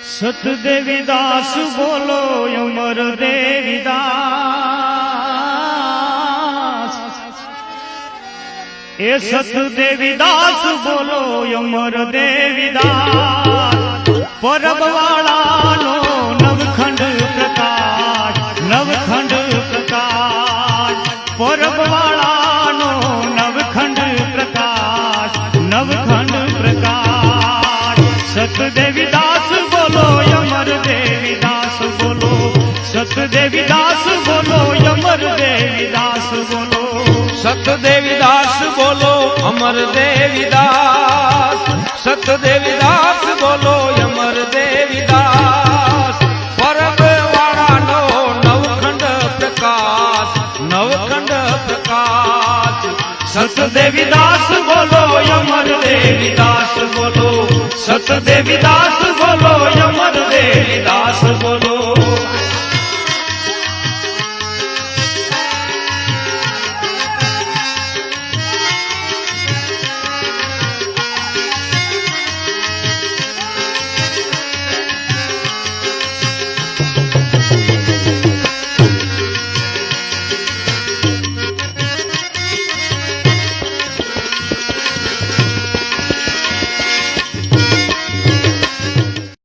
સતદેવીદાસ બોલો અમર દેવીદાસ, એ સતદેવીદાસ બોલો અમર દેવીદાસ, પરબવાળાનો નવખંડ પ્રકાશ, નવખંડ પ્રકાશ, પરબવાળાનો નવખંડ પ્રકાશ, નવખંડ પ્રકાશ. સતદેવીદાસ બોલો અમર દેવીદાસ બોલો, સતદેવીદાસ બોલો અમર દેવીદાસ બોલો, સતદેવીદાસ બોલો અમર દેવીદાસ, સતદેવીદાસ બોલો અમર દેવીદાસ, પરબવાળાનો નવખંડ પ્રકાશ, નવખંડ પ્રકાશ. સતદેવીદાસ બોલો અમર દેવીદાસ બોલો, સતદેવીદાસ બોલો